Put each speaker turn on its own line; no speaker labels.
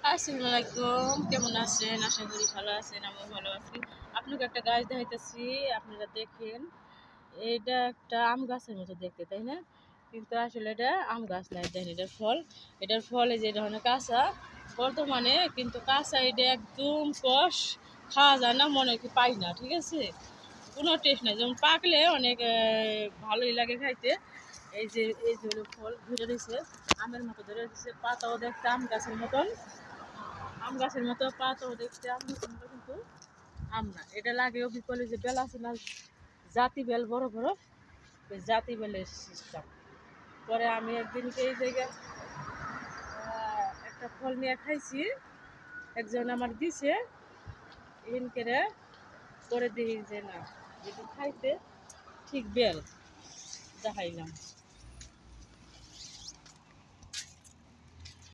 আসসালামু আলাইকুম, কেমন আছেন? আশা করি ভালো আছেন, আমিও ভালো আছি। আপনাকে একটা গাছ দেখাইতেছি, আপনারা দেখেন। এটা একটা আম গাছের মতো দেখতে, তাই না? কিন্তু আসলে এটা আম গাছ না, দেখেন এটার ফল। এটার ফল এই যে এটা মানে কাঁচা, বর্তমানে কিন্তু কাঁচা এটা একদম কষ, খাওয়া যায় না, মনে কি পাই না, ঠিক আছে? কোনো টেস্ট নাই, যেমন পাকলে অনেক ভালোই লাগে খাইতে। এই যে হলো ফল ধরে রয়েছে, আমের মতো ধরে রয়েছে, পাতাও দেখতে আম গাছের মতন। আম গাছের মতো পাতাও দেখতে আম গাছের মতো, কিন্তু আম না। এটা লাগে বিকলে যে বেল আছে না, জাতি বেল, বড় বড়, ওই জাতি বেলের সিস্টেম। পরে আমি একদিনকে এই জায়গায় একটা ফল নিয়ে খাইছি, একজন আমার দিছে ইনকেরে, করে দিই যে না, যদি খাইতে ঠিক বেল দেখাইলাম।